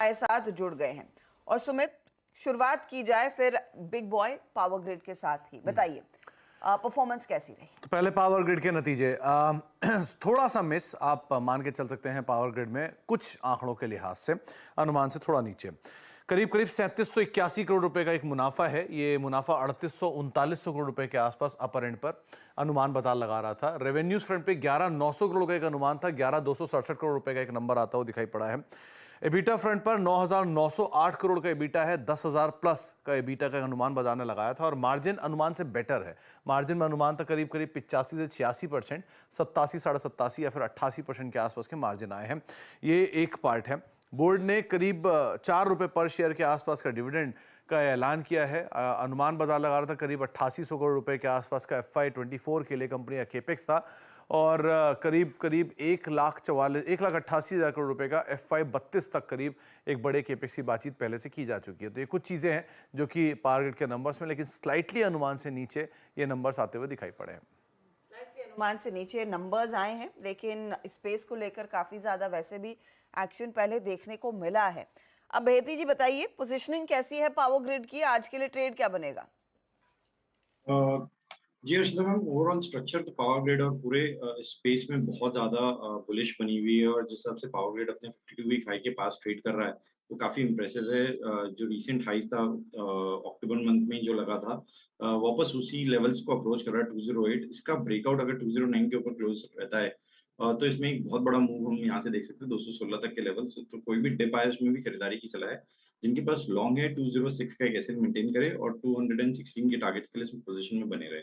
हमारे साथ जुड़ गए हैं। और सुमित, शुरुआत की जाए फिर बिग बॉय पावर ग्रिड के साथ ही, बताइए परफॉर्मेंस कैसी रही? तो पहले पावर ग्रिड के नतीजे थोड़ा सा मिस आप मान के चल सकते हैं पावर ग्रिड में, कुछ आंकड़ों के लिहाज से अनुमान से थोड़ा नीचे। करीब करीब 3781 करोड़ रुपए का एक मुनाफा है। ये मुनाफा 3800-3900 करोड़ रुपए के आसपास अपर एंड पर अनुमान बता लगा रहा था। रेवेन्यूज फ्रंट पे 11900 करोड़ का एक अनुमान था, 11267 करोड़ रुपए का एक नंबर आता हुआ दिखाई पड़ा है। एबिटा फ्रंट पर 9908 करोड़ का एबिटा है, 10,000 प्लस का एबिटा का अनुमान बाजार ने लगाया था और मार्जिन अनुमान से बेटर है। मार्जिन में अनुमान था करीब करीब 85 से 86%, 87, 87.5 या फिर 88% के आसपास के मार्जिन आए हैं। ये एक पार्ट है। बोर्ड ने करीब 4 रुपए पर शेयर के आसपास का डिविडेंड का ऐलान किया है। अनुमान बाजार लगा रहा था करीब 8800 करोड़ रुपए के आसपास का FY24 के लिए कंपनी का केपेक्स था और करीब करीब 1,88,000 करोड़ रुपए का FY32 तक करीब एक बड़े केपेक्स की बातचीत पहले से की जा चुकी है। तो ये कुछ चीज़ें हैं जो कि पावर ग्रिड के नंबर्स में, लेकिन स्लाइटली अनुमान से नीचे ये नंबर्स आते हुए दिखाई पड़े हैं। अनुमान से नीचे नंबर्स आए हैं, लेकिन स्पेस को लेकर काफी ज्यादा वैसे भी एक्शन पहले देखने को मिला है। अब बेहती जी बताइए, पोजीशनिंग कैसी है पावर ग्रिड की? आज के लिए ट्रेड क्या बनेगा? जी अर्षिता मैम, ओवरऑल स्ट्रक्चर तो पावर ग्रिड और पूरे स्पेस में बहुत ज्यादा बुलिश बनी हुई है और जिस हिसाब से पावर ग्रिड अपने 52 वीक हाई के पास ट्रेड कर रहा है वो काफी इंप्रेसिव है। जो रीसेंट हाइस था अक्टूबर मंथ में जो लगा था, वापस उसी लेवल्स को अप्रोच कर रहा है 208। इसका ब्रेकआउट अगर 209 के ऊपर क्लोज रहता है तो इसमें एक बहुत बड़ा मूव हम यहाँ से देख सकते हैं 216 तक के लेवल से। तो कोई भी डिप आए उसमें भी खरीदारी की सलाह है। जिनके पास लॉन्ग है 206 का एक एसेट मेंटेन करे और 216 के टारगेट्स के लिए इसमें पोजीशन में बने रहे।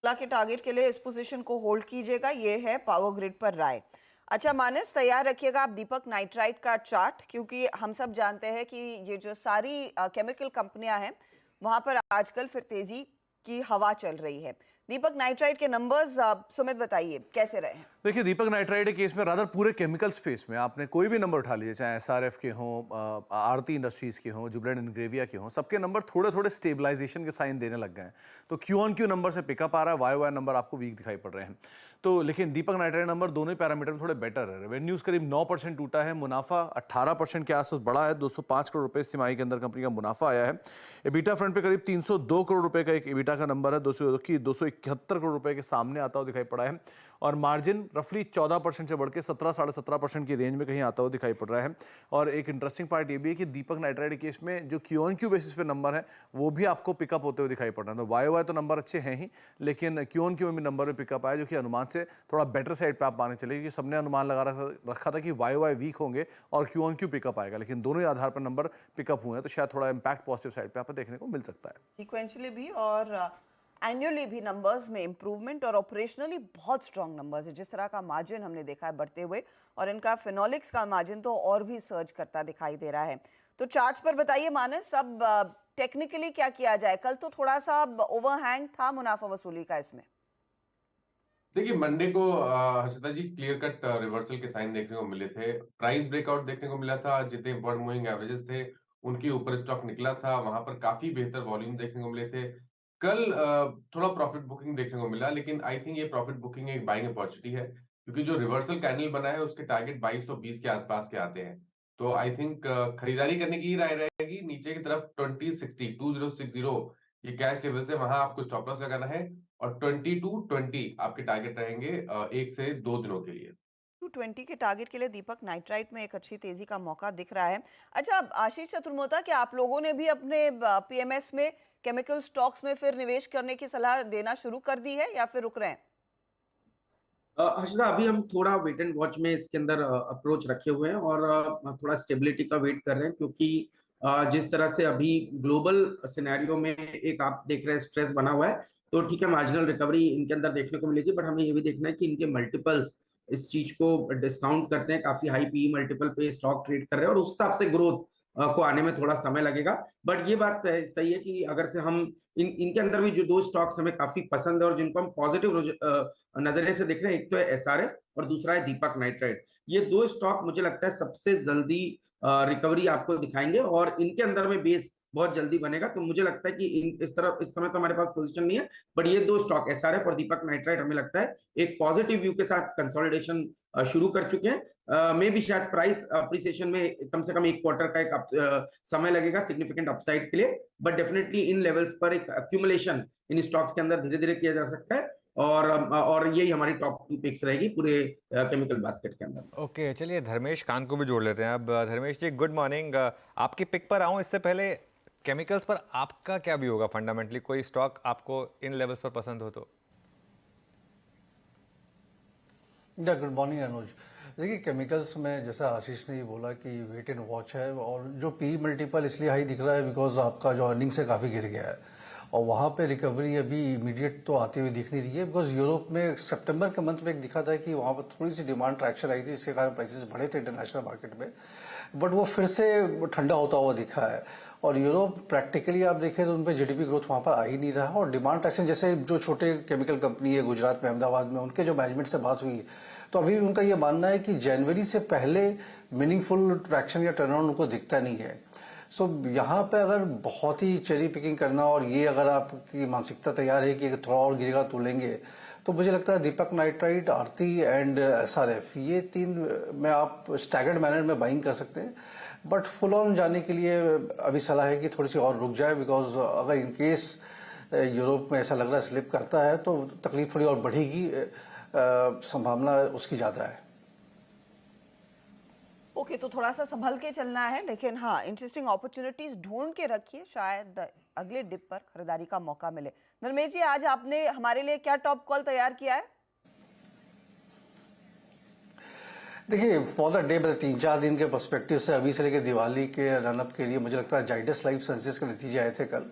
के टारगेट के लिए इस पोजीशन को होल्ड कीजिएगा, ये है पावर ग्रिड पर राय। अच्छा मानस, तैयार रखिएगा आप दीपक नाइट्राइट का चार्ट, क्योंकि हम सब जानते हैं कि ये जो सारी केमिकल कंपनियां हैं वहां पर आजकल फिर तेजी की हवा चल रही है। दीपक नाइट्राइट के नंबर्स सुमित बताइए कैसे रहे हैं? देखिए, दीपक नाइट्राइट के केस में रादर पूरे केमिकल स्पेस में आपने कोई भी नंबर उठा लीजिए, चाहे SRF के हों, आरती इंडस्ट्रीज के हों, जुबिलेंट इंग्रेविया के हों, सबके नंबर थोड़े थोड़े स्टेबलाइजेशन के साइन देने लग गए हैं। तो Q-on-Q नंबर से पिकअप आ रहा है, YoY नंबर आपको वीक दिखाई पड़ रहे हैं। तो लेकिन दीपक नाइट्राइट नंबर दोनों ही पैरामीटर में थोड़े बेटर है। रेवेन्यूज करीब 9% टूटा है, मुनाफा 18% के आसपास बढ़ा है, 205 करोड़ रुपए इस तिमाही के अंदर कंपनी का मुनाफा आया है। एबिटा फ्रंट पे करीब 302 करोड़ रुपए का एक एबिटा का नंबर है, 271 करोड़ रुपए के सामने आता हुआ दिखाई पड़ा है और मार्जिन रफली 14% से बढ़ के 17-17.5% की रेंज में कहीं आता हुआ दिखाई पड़ रहा है। और एक इंटरेस्टिंग पार्ट ये भी है कि दीपक नाइट्राइट केस में जो Q-on-Q बेसिस पे नंबर है वो भी आपको पिकअप होते हुए दिखाई पड़ रहा है। तो YoY तो नंबर अच्छे हैं ही, लेकिन Q-on-Q में भी नंबर में पिकअप आया, जो कि अनुमान से थोड़ा बेटर साइड पे आप माने चले, क्योंकि सबने अनुमान लगा रखा था कि YoY वीक होंगे और Q-on-Q पिकअप आएगा, लेकिन दोनों ही आधार पर नंबर पिकअप हुए हैं, तो शायद थोड़ा इंपैक्ट पॉजिटिव साइड पे आपको देखने को मिल सकता है। सीक्वेंशियली भी और एनुअली भी नंबर्स में इंप्रूवमेंट और ऑपरेशनली बहुत स्ट्रॉन्ग नंबर्स है। जिस तरह का मार्जिन हमने देखा है बढ़ते हुए, और इनका फिनोलिक्स का मार्जिन तो और भी सर्ज करता दिखाई दे रहा है। तो चार्ट्स पर बताइए मानस, अब टेक्निकली क्या किया जाए? कल तो थोड़ा सा ओवरहैंग था मुनाफा वसूली का इसमें। देखिए, मंडे को हर्षिता जी क्लियर कट रिवर्सल के साइन देखने को मिले थे। प्राइस ब्रेकआउट देखने को मिला था, जितने इंपॉर्टेंट मूविंग एवरेजेस थे उनके ऊपर स्टॉक निकला था, वहां पर काफी बेहतर वॉल्यूम देखने को मिले थे। कल थोड़ा प्रॉफिट बुकिंग देखने को मिला, लेकिन आई थिंक ये प्रॉफिट बुकिंग एक बाइंग अपॉर्चुनिटी है, क्योंकि जो रिवर्सल कैंडल बना है उसके टारगेट 2220 के आसपास के आते हैं। तो आई थिंक खरीदारी करने की राय रहेगी नीचे की तरफ। 2060 ये कैश लेवल से, वहां आपको स्टॉप लॉस लगाना है और 2220 आपके टारगेट रहेंगे 1 से 2 दिनों के लिए। 220 के टारगेट के लिए दीपक नाइट्राइट में एक अच्छी तेजी का मौका दिख रहा है। अच्छा आशीष चतुर्मोता, क्या आप लोगों ने भी अपने PMS में केमिकल स्टॉक्स में फिर निवेश करने की सलाह देना शुरू कर दी है या फिर रुक रहे हैं? हर्षदा, अभी हम थोड़ा वेट एंड वॉच में इसके अंदर अप्रोच रखे हुए हैं और थोड़ा स्टेबिलिटी का वेट कर रहे हैं, क्योंकि जिस तरह से अभी ग्लोबल सिनेरियो में एक आप देख रहे हैं स्ट्रेस बना हुआ है, तो ठीक है मार्जिनल रिकवरी इनके अंदर देखने को मिलेगी, बट हमें ये भी देखना है कि इनके मल्टीपल्स इस चीज को डिस्काउंट करते हैं, काफी हाई PE मल्टीपल पे स्टॉक ट्रेड कर रहे हैं और उस हिसाब से ग्रोथ को आने में थोड़ा समय लगेगा। बट ये बात सही है कि अगर से हम इनके अंदर भी जो 2 स्टॉक्स हमें काफी पसंद है और जिनको हम पॉजिटिव नजरिए से देख रहे हैं, एक तो है SRF और दूसरा है दीपक नाइट्राइट। ये 2 स्टॉक मुझे लगता है सबसे जल्दी रिकवरी आपको दिखाएंगे और इनके अंदर में बेस बहुत जल्दी बनेगा। तो मुझे लगता है कि इस तरह इस समय तो हमारे पास पोजीशन नहीं है, बट ये 2 स्टॉक SRF और दीपक नाइट्राइट हमें लगता है एक पॉजिटिव व्यू के साथ कंसोलिडेशन शुरू कर चुके हैं। में भी शायद प्राइस अप्रिसिएशन में कम से कम 1 क्वार्टर का एक समय लगेगा सिग्निफिकेंट अपसाइड के लिए, बट डेफिनेटली इन लेवल्स पर एक अक्यूमुलेशन इन स्टॉक्स के अंदर धीरे धीरे किया जा सकता है, और यही हमारी टॉप 2 पिक्स रहेगी पूरे केमिकल बास्केट के अंदर। ओके, चलिए धर्मेश कांत को भी जोड़ लेते हैं। अब धर्मेश जी, गुड मॉर्निंग। आपकी पिक पर आऊँ इससे पहले, केमिकल्स पर आपका क्या भी होगा फंडामेंटली? कोई स्टॉक आपको इन लेवल्स पर पसंद हो तो? गुड मॉर्निंग अनुज। देखिए, केमिकल्स में जैसा आशीष ने ये बोला कि वेट एंड वॉच है, और जो पी मल्टीपल इसलिए हाई दिख रहा है बिकॉज आपका जो अर्निंग से काफ़ी गिर गया है, और वहाँ पे रिकवरी अभी इमीडिएट तो आती हुई दिख नहीं रही है, बिकॉज यूरोप में सितंबर के मंथ में एक दिखा था कि वहाँ पर थोड़ी सी डिमांड ट्रैक्शन आई थी, जिसके कारण प्राइसेस बढ़े थे इंटरनेशनल मार्केट में, बट वो फिर से ठंडा होता हुआ दिखा है। और यूरोप प्रैक्टिकली आप देखें तो उन पर जीडीपी ग्रोथ वहाँ पर आ ही नहीं रहा, और डिमांड ट्रैक्शन जैसे जो छोटे केमिकल कंपनी है गुजरात में, अहमदाबाद में, उनके जो मैनेजमेंट से बात हुई तो अभी उनका ये मानना है कि जनवरी से पहले मीनिंगफुल ट्रैक्शन या टर्नअराउंड उनको दिखता नहीं है। सो यहाँ पे अगर बहुत ही चेरी पिकिंग करना, और ये अगर आपकी मानसिकता तैयार है कि थोड़ा और गिरेगा तो लेंगे, तो मुझे लगता है दीपक नाइट्राइट, आरती एंड एसआरएफ, ये 3 में आप स्टैगर्ड मैनर में बाइंग कर सकते हैं, बट फुल ऑन जाने के लिए अभी सलाह है कि थोड़ी सी और रुक जाए, बिकॉज अगर इनकेस यूरोप में ऐसा लग रहा है स्लिप करता है तो तकलीफ थोड़ी और बढ़ेगी, संभावना उसकी ज्यादा है। ओके, तो थोड़ा सा संभल के चलना है, लेकिन हाँ, इंटरेस्टिंग अपॉर्चुनिटीज ढूंढ के रखिए, शायद अगले डिप पर खरीदारी का मौका मिले। धर्मेश जी, आज आपने हमारे लिए क्या टॉप कॉल तैयार किया है? देखिए, फॉर द डे 3-4 दिन के पर्सपेक्टिव से अभी से लेकर दिवाली के रनअप के लिए मुझे लगता है जाइडस लाइफ साइंसेज के नतीजे आए थे कल,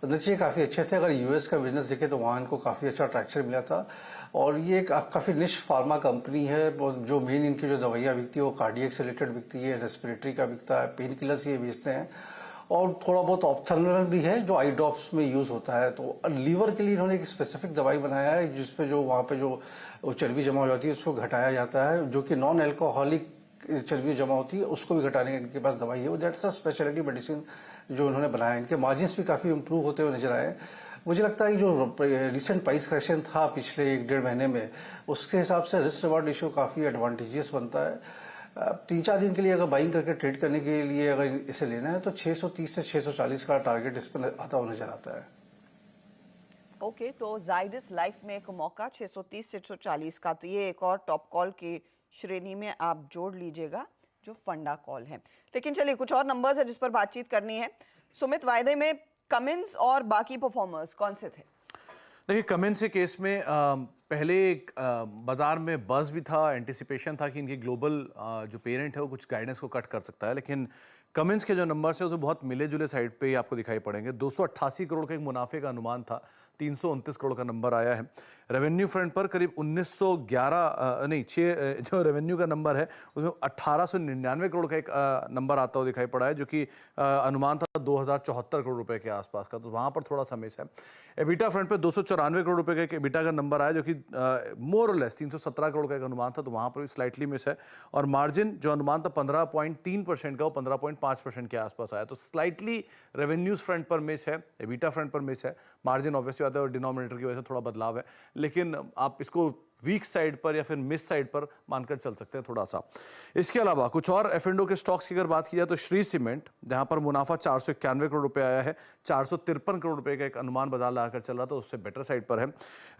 नतीजे काफ़ी अच्छे थे। अगर यूएस का बिजनेस देखे तो वहाँ इनको काफ़ी अच्छा ट्रैक्शन मिला था, और ये एक काफ़ी निश फार्मा कंपनी है, जो मेन इनकी जो दवाइयाँ बिकती है वो कार्डियक से रिलेटेड बिकती है, रेस्पिरेटरी का बिकता है, पेन किलर्स ये बेचते हैं, और थोड़ा बहुत ऑप्थेल्मल भी है जो आई ड्रॉप्स में यूज होता है। तो लीवर के लिए इन्होंने एक स्पेसिफिक दवाई बनाया है जिसपे जो वहाँ पे जो चर्बी जमा हो जाती है उसको घटाया जाता है, जो कि नॉन एल्कोहलिक चर्बी जमा होती है उसको भी घटाने की इनके पास दवाई है। दैट्स अ स्पेशलिटी मेडिसिन जो इन्होंने बनाया। इनके मार्जिन्स भी काफ़ी इंप्रूव होते हुए नजर आए। मुझे लगता है कि जो रिसेंट प्राइस करेक्शन था पिछले 1-1.5 महीने में, उसके हिसाब से रिस्क रिवार्ड रेशियो काफ़ी एडवांटेजियस बनता है। 3-4 दिन के लिए अगर बाइंग करके ट्रेड करने के लिए अगर इसे लेना है तो 630 से 640 का टारगेट इस पर आता हुआ नजर आता है। ओके, तो जाइडस लाइफ में एक मौका 630 से 640 का, तो ये एक और टॉप कॉल की श्रेणी में आप जोड़ लीजिएगा जो फंडा कॉल है। लेकिन चलिए, कुछ और नंबर्स है जिस पर बातचीत करनी है। सुमित, वायदे में कमिंस और बाकी परफॉर्मर्स कौन से थे? देखिए, कमिंस के केस में पहले बाजार में बज़ भी था, एंटिसिपेशन था कि इनकी ग्लोबल जो पेरेंट है वो कुछ गाइडेंस को कट कर सकता है, लेकिन कमिंस के जो नंबर्स है वो बहुत मिले जुले साइड पे ही आपको दिखाई पड़ेंगे। 288 करोड़ का एक मुनाफे का अनुमान था, 329 करोड़ का नंबर आया है। रेवेन्यू फ्रंट पर करीब 6 जो रेवेन्यू का नंबर है उसमें 1899 करोड़ का एक नंबर आता हुआ दिखाई पड़ा है, जो कि अनुमान था 2074 करोड़ रुपए के आसपास का, तो वहाँ पर थोड़ा सा मिस है। एबिटा फ्रंट पे 294 करोड़ रुपए का एक एबिटा का नंबर आया, जो कि मोर और लेस 317 करोड़ का एक अनुमान था, तो वहाँ पर भी स्लाइटली मिस है। और मार्जिन जो अनुमान था 15.3% का, वो 15.5% के आसपास आया, तो स्लाइटली रेवेन्यूज फ्रंट पर मिस है, एबिटा फ्रंट पर मिस है। मार्जिन ऑब्वियसली आता है और डिनोमिनेटर की वजह से थोड़ा बदलाव है, लेकिन आप इसको वीक साइड पर या फिर मिस साइड पर मानकर चल सकते हैं थोड़ा सा। इसके अलावा कुछ और एफ&ओ के स्टॉक्स की अगर बात की जाए तो श्री सीमेंट, जहां पर मुनाफा 491 करोड़ रुपए आया है, 453 करोड़ रुपए का एक अनुमान बाजार लगाकर चल रहा था, उससे बेटर साइड पर है।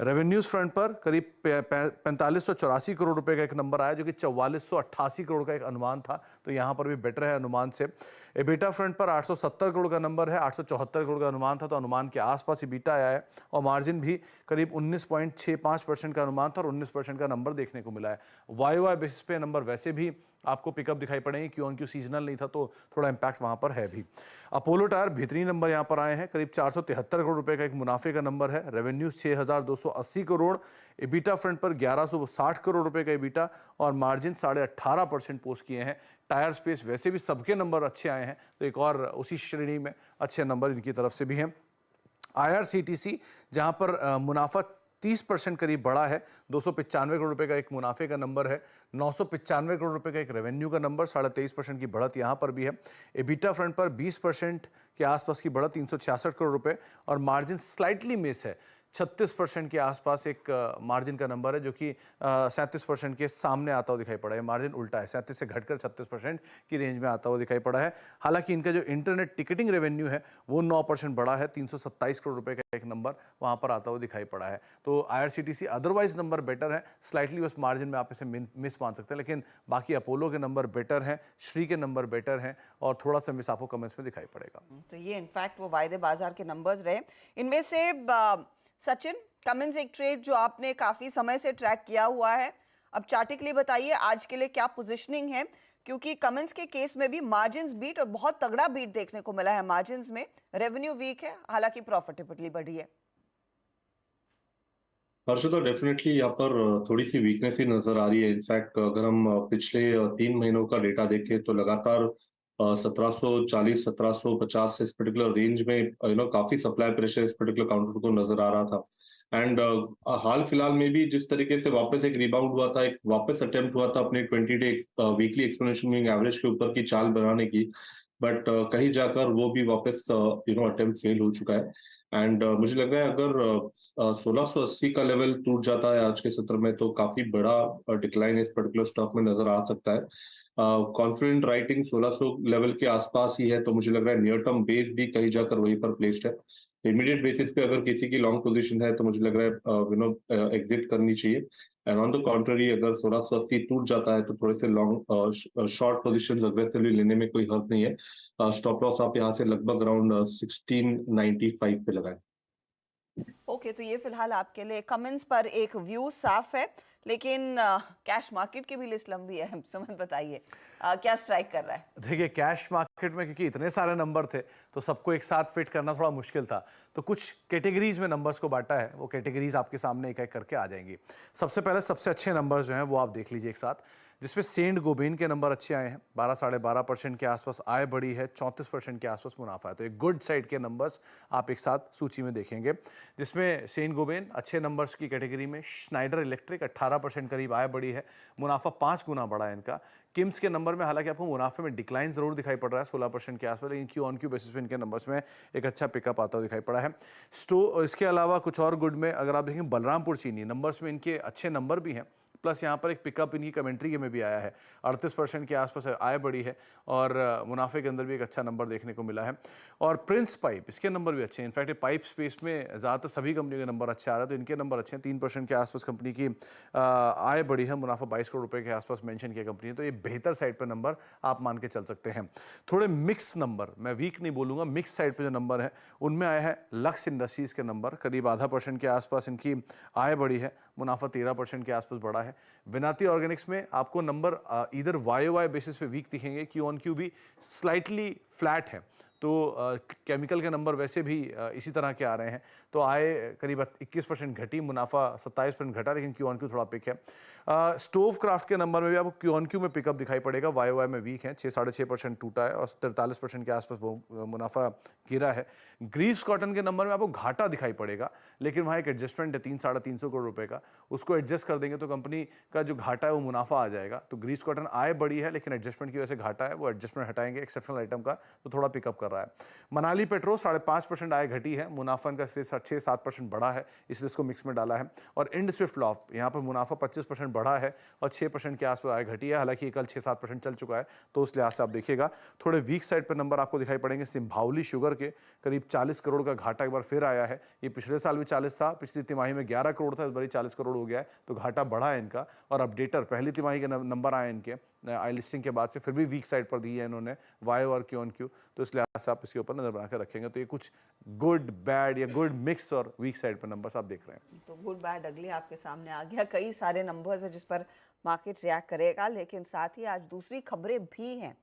रेवेन्यूज फ्रंट पर करीब 4584 करोड़ रुपए का एक नंबर आया, जो कि 4488 करोड़ का एक अनुमान था, तो यहाँ पर भी बेटर है अनुमान से। एबिटा फ्रंट पर 870 करोड़ का नंबर है, 874 करोड़ का अनुमान था, तो अनुमान के आसपास एबिटा आया है। और मार्जिन भी करीब 19.65% का अनुमान था और 19% का नंबर देखने को मिला है। वाई बेसिस पे नंबर वैसे भी आपको पिकअप दिखाई पड़ेंगे, क्यों सीजनल नहीं था तो थोड़ा इंपैक्ट वहां पर है भी। अपोलो टायर बेहतरीन नंबर यहाँ पर आए हैं, करीब 473 करोड़ रुपए का एक मुनाफे का नंबर है। रेवेन्यू 6280 करोड़, एबिटा फ्रंट पर 1160 करोड़ रुपए का एबिटा और मार्जिन 18.5% पोस्ट किए हैं। टायर स्पेस वैसे भी सबके नंबर अच्छे आए हैं, तो एक और उसी श्रेणी में अच्छे नंबर इनकी तरफ से भी हैं। IRCTC जहां पर मुनाफा 30% करीब बढ़ा है, 295 करोड़ रुपए का एक मुनाफे का नंबर है, 995 करोड़ रुपए का एक रेवेन्यू का नंबर, 23.5% की बढ़त यहाँ पर भी है। एबिटा फ्रंट पर 20% के आसपास की बढ़त, 366 करोड़ रुपए और मार्जिन स्लाइटली मिस है, 36% के आसपास एक मार्जिन का नंबर है, जो कि 37% के सामने आता हुआ दिखाई पड़ा है। मार्जिन उल्टा है, 37 से घटकर 36% की रेंज में आता हुआ दिखाई पड़ा है। हालांकि इनका जो इंटरनेट टिकटिंग रेवेन्यू है वो 9% बढ़ा है, 327 करोड़ रुपए का एक नंबर वहां पर आता हुआ दिखाई पड़ा है। तो IRCTC अदरवाइज नंबर बेटर है, स्लाइटली बस मार्जिन में आप इसे मिस मान सकते हैं, लेकिन बाकी अपोलो के नंबर बेटर हैं, श्री के नंबर बेटर हैं, और थोड़ा सा मिस आपको कमेंट्स में दिखाई पड़ेगा। तो ये इनफैक्ट वो वायदे बाजार के नंबर्स रहे। इनमें से सचिन, कमिंस एक ट्रेड जो आपने काफी समय से ट्रैक किया हुआ है, अब चार्टिकली बताइए आज के लिए क्या पोजीशनिंग है, क्योंकि कमिंस के केस में भी मार्जिन्स बीट और बहुत तगड़ा बीट देखने को मिला है। मार्जिन्स में रेवेन्यू वीक है, हालांकि प्रॉफिटेबिलिटी बढ़ी है। हर्षिता, डेफिनेटली यहाँ पर थोड़ी सी वीकनेस ही नजर आ रही है। इनफैक्ट अगर हम पिछले 3 महीनों का डेटा देखें तो लगातार 1740 1750 इस पर्टिकुलर रेंज में काफी सप्लाई प्रेशर इस पर्टिकुलर काउंटर को नजर आ रहा था। एंड हाल फिलहाल में भी जिस तरीके से वापस एक रिबाउंड हुआ था, एक वापस अटेम्प्ट हुआ था अपने 20-डे वीकली एक्सपोनेंशियल मूविंग एवरेज के ऊपर की चाल बनाने की, बट कहीं जाकर वो भी वापस अटेम्प्ट फेल हो चुका है। एंड मुझे लग रहा है अगर 1680 का लेवल टूट जाता है आज के सत्र में तो काफी बड़ा डिक्लाइन इस पर्टिकुलर स्टॉक में नजर आ सकता है। कॉन्फिडेंट राइटिंग 1600 लेवल के आसपास ही है, तो मुझे लग रहा है नियर टर्म बेस भी कहीं जाकर वहीं पर प्लेस्ड है। इमीडिएट बेसिस पे अगर किसी की लॉन्ग पोजीशन है तो मुझे लग रहा है एग्जिट करनी चाहिए। एंड ऑन द कॉन्ट्ररी अगर 1680 टूट जाता है तो थोड़े से लॉन्ग शॉर्ट पोजीशंस अग्रेसिवली लेने में कोई हर्ज नहीं है। स्टॉप लॉस आप यहाँ से लगभग अराउंड 1695 पे लगाएं। ओके, तो ये फिलहाल आपके लिए कमेंट्स पर एक व्यू साफ है, लेकिन कैश मार्केट की भी लिस्ट लंबी है। सुमन बताइए क्या स्ट्राइक कर रहा है? देखिए, कैश मार्केट में क्योंकि इतने सारे नंबर थे तो सबको एक साथ फिट करना थोड़ा मुश्किल था, तो कुछ कैटेगरीज में नंबर्स को बांटा है। वो कैटेगरीज आपके सामने एक एक करके आ जाएंगी। सबसे पहले सबसे अच्छे नंबर्स जो हैं वो आप देख लीजिए एक साथ, जिसमें सेंट गोबेन के नंबर अच्छे आए हैं। 12-12.5% के आसपास आय बढ़ी है, 34% के आसपास मुनाफा है। तो एक गुड साइड के नंबर्स आप एक साथ सूची में देखेंगे, जिसमें सेंट गोबेन अच्छे नंबर्स की कैटेगरी में। स्नाइडर इलेक्ट्रिक 18% करीब आय बढ़ी है, मुनाफा 5 गुना बढ़ा है इनका। किम्स के नंबर में हालांकि आपको मुनाफे में डिक्लाइन जरूर दिखाई पड़ रहा है 16% के आसपास, लेकिन क्यू बेसिस पे इनके नंबर्स में एक अच्छा पिकअप आता हुआ दिखाई पड़ा है। इसके अलावा कुछ और गुड में अगर आप देखें, बलरामपुर चीनी नंबर्स में इनके अच्छे नंबर भी हैं, प्लस यहाँ पर एक पिकअप इनकी कमेंट्री में भी आया है। 38% के आसपास आय बढ़ी है और मुनाफे के अंदर भी एक अच्छा नंबर देखने को मिला है। और प्रिंस पाइप, इसके नंबर भी अच्छे हैं। इनफैक्ट पाइप स्पेस में ज़्यादातर सभी कंपनियों के नंबर अच्छे आ रहे हैं, तो इनके नंबर अच्छे हैं। 3% के आसपास कंपनी की आय बढ़ी है, मुनाफा 22 करोड़ रुपए के आसपास मेंशन किया कंपनी ने, तो ये बेहतर साइड पर नंबर आप मान के चल सकते हैं। थोड़े मिक्स नंबर, मैं वीक नहीं बोलूँगा, मिक्स साइड पर जो नंबर है उनमें आया है लक्स इंडस्ट्रीज़ के नंबर, करीब 0.5% के आसपास इनकी आय बढ़ी है, मुनाफा 13% के आसपास बढ़ा है। विनाती ऑर्गेनिक्स में आपको नंबर इधर YOY बेसिस पे वीक दिखेंगे, Q भी स्लाइटली फ्लैट है। तो केमिकल के नंबर वैसे भी इसी तरह के आ रहे हैं। तो आय करीब 21% घटी, मुनाफा 27% घटा, लेकिन Q थोड़ा पिक है। स्टोव क्राफ्ट के नंबर में भी आपको Q में पिकअप दिखाई पड़ेगा, YOY में वीक है, 6-6.5% टूटा है और 43% के आसपास वो मुनाफा गिरा है। ग्रीव्स कॉटन के नंबर में आपको घाटा दिखाई पड़ेगा, लेकिन वहाँ एक एडजस्टमेंट है 300-350 करोड़ रुपए का, उसको एडजस्ट कर देंगे तो कंपनी का जो घाटा है वो मुनाफा आ जाएगा। तो ग्रीव्स कॉटन आय बढ़ी है, लेकिन एडजस्टमेंट की वजह से घाटा है, वो एडजस्टमेंट हटाएंगे एक्सेप्शनल आइटम का, तो थोड़ा पिकअप कर रहा है। मनाली पेट्रो 5.5% आय घटी है, मुनाफा इनका 6-7% बढ़ा है, इसलिए इसको मिक्स में डाला है। और इंड स्विफ्ट लॉफ, यहाँ पर मुनाफा 25% बढ़ा है और 6% के आसपास आय घटी है, हालांकि कल 6-7% चल चुका है, तो उस लिहाज से आप देखिएगा। थोड़े वीक साइड पर नंबर आपको दिखाई पड़ेंगे। सिंभावली शुगर के करीब 40 करोड़ का घाटा एक बार फिर आया है। ये पिछले साल भी 40 था, पिछली तिमाही में 11 करोड़ था, इस बार 40 करोड़ हो गया है, तो घाटा बढ़ा है इनका। और अपडेटर पहली तिमाही के नंबर आए इनके आई लिस्टिंग के बाद से, फिर भी वीक साइड पर दी है इन्होंने वाई और Q, तो इस लिहाज से आप इसके ऊपर नजर बनाकर रखेंगे। तो ये कुछ गुड बैड या गुड मिक्स और वीक साइड पर नंबर्स आप देख रहे हैं। तो गुड बैड अगले आपके सामने आ गया, कई सारे नंबर्स है जिस पर मार्केट रिएक्ट करेगा, लेकिन साथ ही आज दूसरी खबरें भी हैं।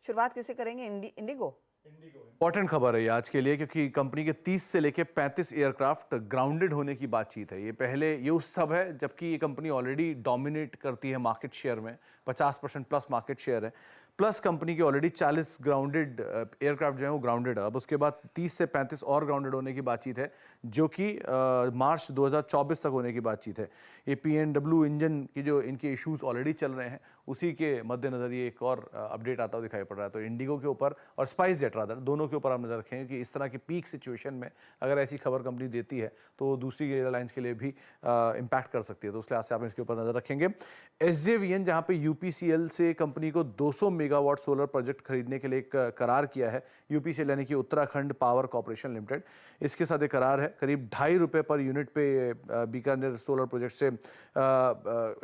शुरुआत किसे करेंगे? इंडिगो। इंपॉर्टेंट खबर है ये आज के लिए, क्योंकि कंपनी के 30 से लेकर 35 एयरक्राफ्ट ग्राउंडेड होने की बातचीत है। ये उस सब है जबकि ये कंपनी ऑलरेडी डोमिनेट करती है मार्केट शेयर में, 50% प्लस मार्केट शेयर है, प्लस कंपनी के ऑलरेडी 40 ग्राउंडेड एयरक्राफ्ट जो है वो ग्राउंडेड है। अब उसके बाद 30 से 35 और ग्राउंडेड होने की बातचीत है, जो कि मार्च 2024 तक होने की बातचीत है। ये PNW इंजन की जो इनके इश्यूज ऑलरेडी चल रहे हैं उसी के मद्देनजर ये एक और अपडेट आता हुआ दिखाई पड़ रहा है। तो इंडिगो के ऊपर और स्पाइस जेट रादर दोनों के ऊपर आप नजर रखेंगे कि इस तरह की पीक सिचुएशन में अगर ऐसी खबर कंपनी देती है तो दूसरी एयरलाइंस के लिए भी इम्पैक्ट कर सकती है। तो उस लिहाज से आप इसके ऊपर नजर रखेंगे। SJVN जहां पे UPCL से कंपनी को 200 मेगावाट सोलर प्रोजेक्ट खरीदने के लिए एक करार किया है। UPCL यानी कि उत्तराखंड पावर कॉर्पोरेशन लिमिटेड, इसके साथ एक करार है। करीब ₹2.5 पर यूनिट पे बीकानेर सोलर प्रोजेक्ट से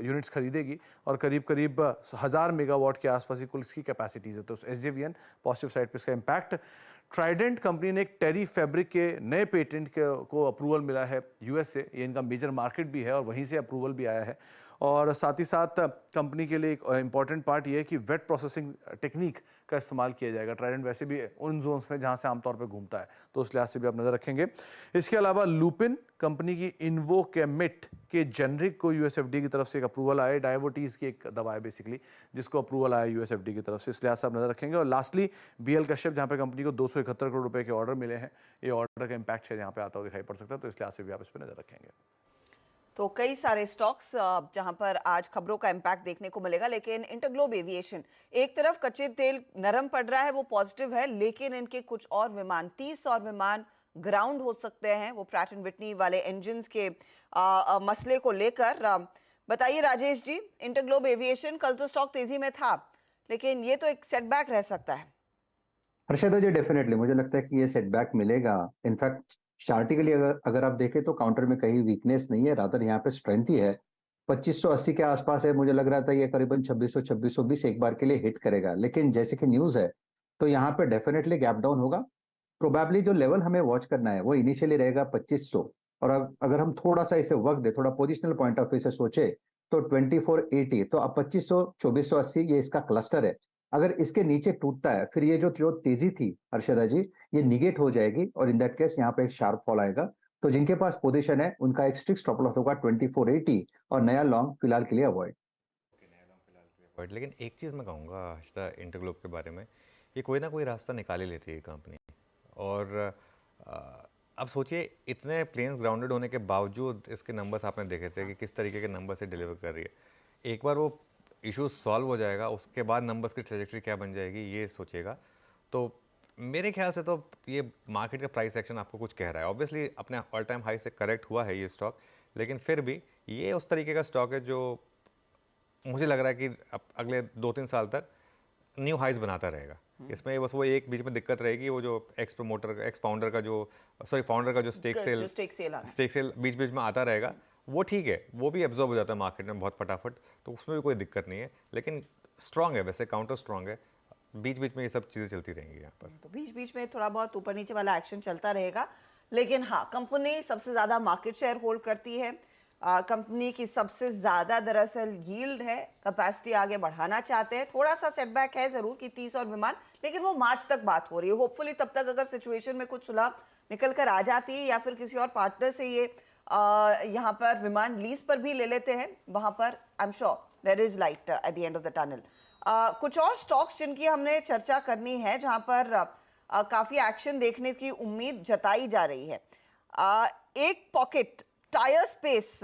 यूनिट्स खरीदेगी और करीब 1000 मेगावाट के आसपास ही कुल इसकी कैपेसिटीज है। तो SJVN पॉजिटिव साइड पे इसका इम्पैक्ट। ट्राइडेंट कंपनी ने एक टेरी फैब्रिक के नए पेटेंट को अप्रूवल मिला है US से। ये इनका मेजर मार्केट भी है और वहीं से अप्रूवल भी आया है। और साथ ही साथ कंपनी के लिए एक इंपॉर्टेंट पार्ट ये है कि वेट प्रोसेसिंग टेक्निक का इस्तेमाल किया जाएगा। ट्राइडेंट वैसे भी उन जोन्स में जहां से आमतौर पर घूमता है, तो उस लिहाज से भी आप नजर रखेंगे। इसके अलावा लुपिन कंपनी की इन्वोकेमिट के जेनरिक को USFD की तरफ से एक अप्रूवल आया। डायबिटीज की एक दवा है बेसिकली, जिसको अप्रूवल आया USFD की तरफ से, इस लिहाज से आप नजर रखेंगे। और लास्टली BL कश्यप, जहां पे कंपनी को 271 करोड़ रुपए के ऑर्डर मिले हैं। ये ऑर्डर का इम्पैक्ट है यहाँ पे आता हुआ दिखाई पड़ सकता है, तो इस लिहाज से भी आप इस पर नजर रखेंगे। तो कई सारे स्टॉक्स जहां पर आज खबरों का इम्पैक्ट देखने को मिलेगा, लेकिन इंटरग्लोब एविएशन एक तरफ कच्चे तेल नरम पड़ रहा है, वो पॉजिटिव है, लेकिन इनके कुछ और विमान 30 और विमान ग्राउंड हो सकते हैं। वो प्रैट एंड विटनी वाले इंजन्स के मसले को लेकर बताइए राजेश जी, इंटरग्लोब एविएशन कल तो स्टॉक तेजी में था, लेकिन ये तो एक सेटबैक रह सकता है। हर्षदा जी, डेफिनेटली मुझे लगता है कि ये सेटबैक मिलेगा। इनफैक्ट चार्टिकली अगर आप देखें तो काउंटर में कहीं वीकनेस नहीं है, रादर यहाँ पे स्ट्रेंथ ही है। 2580 के आसपास है, मुझे लग रहा था ये करीबन 2600-2620 एक बार के लिए हिट करेगा, लेकिन जैसे कि न्यूज है तो यहाँ पे डेफिनेटली गैप डाउन होगा। प्रोबेबली जो लेवल हमें वॉच करना है वो इनिशियली रहेगा 2500, और अगर हम थोड़ा सा इसे वक्त दे, थोड़ा पोजिशनल पॉइंट ऑफ व्यू से सोचे तो 2480, तो अब 2500 2480 ये इसका क्लस्टर है। अगर इसके नीचे टूटता है फिर ये जो तेजी थी हर्षदा जी, ये निगेट हो जाएगी और इन दैट केस यहाँ पे एक शार्प फॉल आएगा। तो जिनके पास पोजीशन है उनका एक स्ट्रिक्ट स्टॉप लॉस होगा 2480 और नया लॉन्ग फिलहाल के लिए अवॉइड। लेकिन एक चीज़ मैं कहूँगा हर्षदा इंटरग्लोब के बारे में, ये कोई ना कोई रास्ता निकाल ही लेती है कंपनी। और अब सोचिए इतने प्लेन्स ग्राउंडेड होने के बावजूद इसके नंबर्स आपने देखे थे कि किस तरीके के नंबर से डिलीवर कर रही है। एक बार वो इशू सॉल्व हो जाएगा, उसके बाद नंबर्स की ट्रेजेक्टरी क्या बन जाएगी ये सोचिएगा। तो मेरे ख्याल से तो ये मार्केट का प्राइस एक्शन आपको कुछ कह रहा है। ऑब्वियसली अपने ऑल टाइम हाई से करेक्ट हुआ है ये स्टॉक, लेकिन फिर भी ये उस तरीके का स्टॉक है जो मुझे लग रहा है कि अगले 2-3 साल तक न्यू हाइज बनाता रहेगा। इसमें बस वो एक बीच में दिक्कत रहेगी, वो जो फाउंडर का जो स्टेक सेल बीच बीच में आता रहेगा, वो ठीक है, वो भी एब्जॉर्ब हो जाता है मार्केट में बहुत फटाफट, तो उसमें भी कोई दिक्कत नहीं है। लेकिन स्ट्रांग है, वैसे काउंटर स्ट्रांग है, बीच बीच में ये सब चीज़ें चलती रहेंगी यहाँ पर। तो बीच बीच में थोड़ा बहुत ऊपर नीचे वाला एक्शन चलता रहेगा, लेकिन हाँ, कंपनी सबसे ज़्यादा मार्केट शेयर होल्ड करती है। कंपनी की सबसे ज़्यादा दरअसल यील्ड है, कैपेसिटी आगे बढ़ाना चाहते हैं। थोड़ा सा सेटबैक है ज़रूर कि 30 और विमान, लेकिन वो मार्च तक बात हो रही है। होपफुली तब तक अगर सिचुएशन में कुछ सुलह निकल कर आ जाती है या फिर किसी और पार्टनर से ये यहाँ पर विमान लीज पर भी ले लेते हैं, वहाँ पर I am sure there is light at the end of the tunnel. कुछ और स्टॉक्स जिनकी हमने चर्चा करनी है, जहाँ पर काफ़ी एक्शन देखने की उम्मीद जताई जा रही है। एक पॉकेट टायर स्पेस,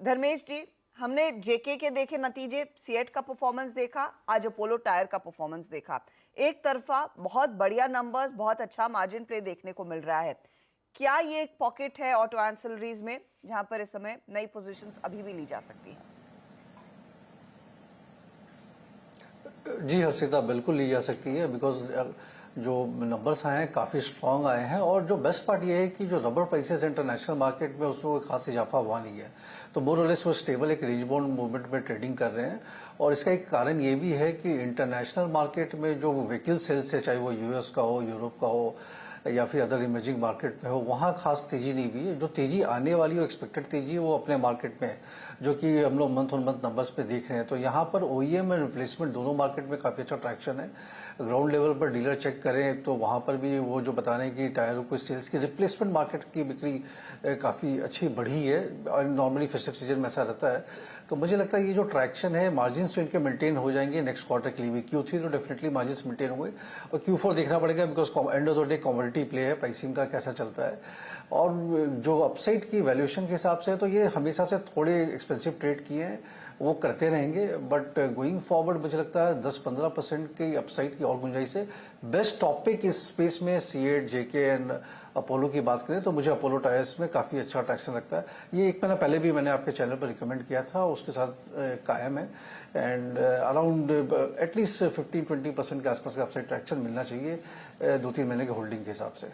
धर्मेश जी, हमने जेके के देखे नतीजे, सीएट का परफॉर्मेंस देखा, आज अपोलो टायर का परफॉर्मेंस देखा। एक तरफा बहुत बढ़िया नंबर्स, बहुत अच्छा मार्जिन प्ले देखने को मिल रहा है। क्या ये एक पॉकेट है ऑटो एंसिलरीज में जहां पर इस समय नई पोजीशंस अभी भी ली जा सकती हैं? जी हर्षिता, बिल्कुल ली जा सकती है, बिकॉज जो नंबर्स आए हैं काफ़ी स्ट्रांग आए हैं। और जो बेस्ट पार्ट ये है कि जो रबर प्राइसेस इंटरनेशनल मार्केट में उसमें कोई खास इजाफा हुआ नहीं है, तो मोर और लेस वो स्टेबल एक रेंज बाउंड मूवमेंट में ट्रेडिंग कर रहे हैं। और इसका एक कारण ये भी है कि इंटरनेशनल मार्केट में जो व्हीकल सेल्स है, चाहे वो यूएस का हो, यूरोप का हो या फिर अदर इमर्जिंग मार्केट में हो, वहाँ खास तेजी नहीं हुई है। जो तेजी आने वाली हो, एक्सपेक्टेड तेजी है, वो अपने मार्केट में है, जो कि हम लोग मंथ ऑन मंथ नंबर्स पे देख रहे हैं। तो यहाँ पर ओईएम और रिप्लेसमेंट दोनों मार्केट में काफ़ी अच्छा ट्रैक्शन है। ग्राउंड लेवल पर डीलर चेक करें तो वहाँ पर भी वो जो बता रहे हैं कि टायरों को सेल्स की रिप्लेसमेंट मार्केट की बिक्री काफ़ी अच्छी बढ़ी है, और नॉर्मली फेस्टिव सीजन में ऐसा रहता है। तो मुझे लगता है ये जो ट्रैक्शन है, मार्जिन तो इनके मेंटेन हो जाएंगे नेक्स्ट क्वार्टर के लिए भी। Q3 तो डेफिनेटली मार्जिन मेंटेन होंगे, और Q4 देखना पड़ेगा, because and of the day commodity play है, प्राइसिंग का कैसा चलता है। और जो अपसाइड की वैल्यूएशन के हिसाब से तो ये हमेशा से थोड़े एक्सपेंसिव ट्रेड किए हैं, वो करते रहेंगे, बट गोइंग फॉरवर्ड मुझे लगता है 10-15% की अपसाइड की और गुंजाइश है। बेस्ट टॉपिक इस स्पेस में सीएट, जेके एंड अपोलो की बात करें तो मुझे अपोलो टायर्स में काफ़ी अच्छा अट्रैक्शन लगता है। ये एक महीना पहले भी मैंने आपके चैनल पर रिकमेंड किया था, उसके साथ कायम है एंड अराउंड एटलीस्ट 15-20% के आसपास का अपसाइड ट्रैक्शन मिलना चाहिए 2-3 महीने के होल्डिंग के हिसाब से।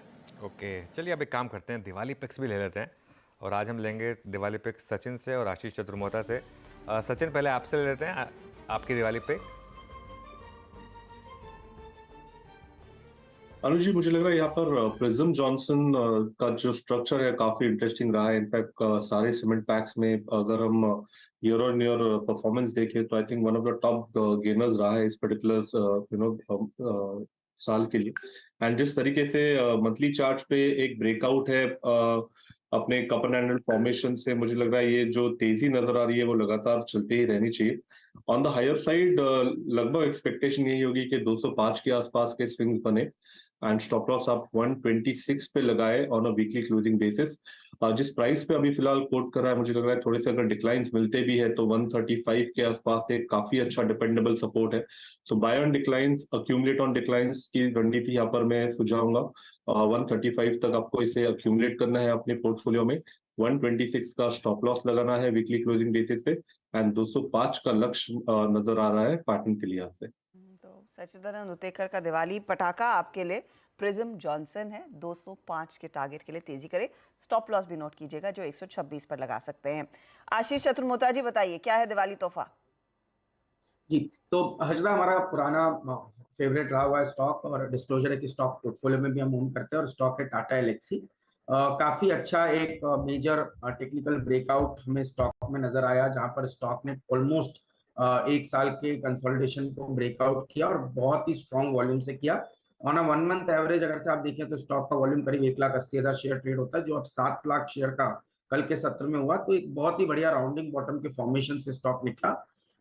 ओके, चलिए अब एक काम करते हैं, दिवाली पिक्स भी ले लेते हैं और आज हम लेंगे दिवाली पिक्स सचिन से और आशीष चतुर्मोहता से। सचिन, पहले आपसे ले लेते हैं आपकी दिवाली पिक। अनुज जी, मुझे लग रहा है यहाँ पर प्रिज्म जॉनसन का जो स्ट्रक्चर है काफी इंटरेस्टिंग रहा है। इनफैक्ट सारे सीमेंट पैक्स में अगर हम ईयर ऑन ईयर परफॉर्मेंस देखें तो I think one of the top gainers रहा है इस पर्टिकुलर साल के लिए। एंड जिस तरीके से मंथली चार्ट पे एक ब्रेकआउट है अपने कप एंड हैंडल फॉर्मेशन से, मुझे लग रहा है ये जो तेजी नजर आ रही है वो लगातार चलते ही रहनी चाहिए। ऑन द हायर साइड लगभग एक्सपेक्टेशन यही होगी कि 205 के आसपास के स्विंग्स बने एंड स्टॉप लॉस आप 126 पे लगाए on a weekly closing basis. जिस प्राइस पे अभी फिलहाल कोट कर रहा है, मुझे लग रहा है थोड़े से अगर डिक्लाइंस मिलते भी है तो 135 के आसपास एक काफी अच्छा डिपेंडेबल सपोर्ट है। So buy on declines, accumulate on declines की रणनीति यहाँ पर मैं सुझाऊंगा। 135 तक आपको इसे अक्यूमुलेट करना है अपने पोर्टफोलियो में, 126 का स्टॉप लॉस लगाना है वीकली क्लोजिंग बेसिस पे एंड 205 का लक्ष्य नजर आ रहा है पैटर्न के लिहाज से। तो सचिदानंद उतेकर का दिवाली पटाखा आपके लिए प्रिज्म जॉनसन है। 205 के टारगेट के लिए तेजी करे, स्टॉप लॉस भी नोट कीजिएगा जो 126 पर लगा सकते हैं। आशीष चतुर्मोहता जी बताइए क्या है दिवाली तोहफा? जी, तो हजरा हमारा पुराना फेवरेट रहा हुआ है स्टॉक, और डिस्क्लोजर है कि स्टॉक पोर्टफोलियो में भी हम ओन करते हैं, और स्टॉक है टाटा एलेक्सी। काफी अच्छा एक मेजर टेक्निकल ब्रेकआउट हमें स्टॉक में नजर आया, जहां पर स्टॉक ने ऑलमोस्ट 1 साल के कंसोलिडेशन को ब्रेकआउट किया और बहुत ही स्ट्रॉन्ग वॉल्यूम से किया। ऑन अ 1 मंथ एवरेज अगर से आप देखें तो स्टॉक का वॉल्यूम करीब 1,80,000 शेयर ट्रेड होता है, जो अब 7 लाख शेयर का कल के सत्र में हुआ। तो एक बहुत ही बढ़िया राउंडिंग बॉटम के फॉर्मेशन से स्टॉक निकला,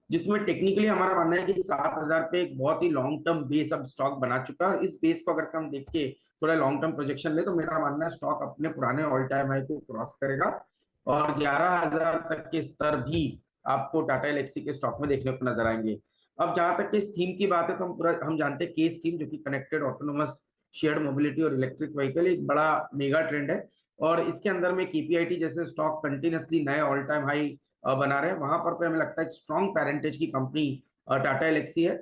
जिसमें टेक्निकली हमारा मानना है कि 7,000 पे एक बहुत ही लॉन्ग टर्म बेस अब स्टॉक बना चुका है। और इस बेस को अगर से हम देख के थोड़ा लॉन्ग टर्म प्रोजेक्शन ले तो मेरा मानना है स्टॉक अपने पुराने ऑल टाइम हाई को क्रॉस करेगा, और 11,000 तक के स्तर भी आपको टाटा एलेक्सी के स्टॉक में देखने को नजर आएंगे। अब जहां तक इस थीम की बात है तो हम जानते हैं केस थीम, जो कि कनेक्टेड ऑटोनोमस शेयर्ड मोबिलिटी और इलेक्ट्रिक व्हीकल, एक बड़ा मेगा ट्रेंड है, और इसके अंदर में केपीआईटी जैसे स्टॉक कंटिन्यूसली नए ऑल टाइम हाई बना रहे हैं। वहां पर पे हमें लगता है एक स्ट्रॉन्ग पेरेंटेज की कंपनी टाटा एलेक्सी है।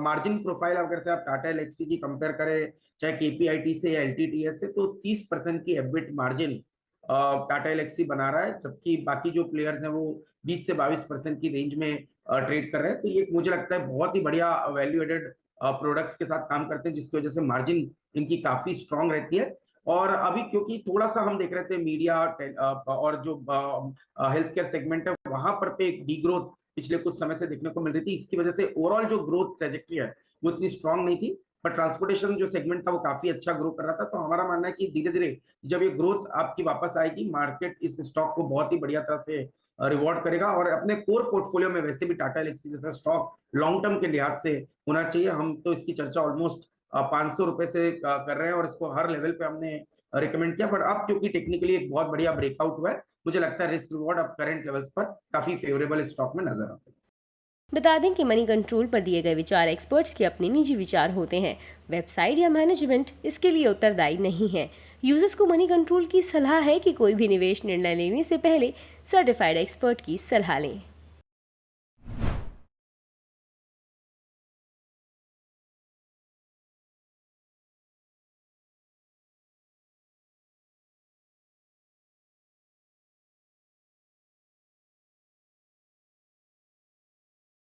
मार्जिन प्रोफाइल अगर से आप टाटा एलेक्सी की कंपेयर करें चाहे केपीआईटी से या एलटीटीएस से, तो 30% की एबिट मार्जिन टाटा एलेक्सी बना रहा है, जबकि बाकी जो प्लेयर्स हैं वो 20 से 22% की रेंज में ट्रेड कर रहे हैं। तो ये मुझे लगता है बहुत ही बढ़िया वैल्यू एडेड प्रोडक्ट्स के साथ काम करते हैं, जिसकी वजह से मार्जिन इनकी काफी स्ट्रॉन्ग रहती है। और अभी क्योंकि थोड़ा सा हम देख रहे थे मीडिया और जो हेल्थ केयर सेगमेंट है वहां पर पे एक डी ग्रोथ पिछले कुछ समय से देखने को मिल रही थी, इसकी वजह से ओवरऑल जो ग्रोथ ट्रेजेक्टरी है वो इतनी स्ट्रांग नहीं थी, पर ट्रांसपोर्टेशन जो सेगमेंट था वो काफी अच्छा ग्रो कर रहा था। तो हमारा मानना है कि धीरे धीरे जब ये ग्रोथ आपकी वापस आएगी, मार्केट इस स्टॉक को बहुत ही बढ़िया तरह से रिवॉर्ड करेगा। और अपने कोर पोर्टफोलियो में वैसे भी टाटा एलेक्सी जैसा स्टॉक लॉन्ग टर्म के लिहाज से होना चाहिए। हम तो इसकी चर्चा ऑलमोस्ट 500 रुपए से कर रहे हैं और इसको हर लेवल पे हमने रिकमेंड किया, बट अब क्योंकि टेक्निकली एक बहुत बढ़िया ब्रेकआउट हुआ है, मुझे लगता है रिस्क रिवॉर्ड अब करंट लेवल्स पर काफी फेवरेबल स्टॉक में नजर आता है। बता दें कि मनी कंट्रोल पर दिए गए विचार एक्सपर्ट्स के अपने निजी विचार होते हैं। वेबसाइट या मैनेजमेंट इसके लिए उत्तरदायी नहीं है। यूजर्स को मनी कंट्रोल की सलाह है कि कोई भी निवेश निर्णय लेने से पहले सर्टिफाइड एक्सपर्ट की सलाह लें।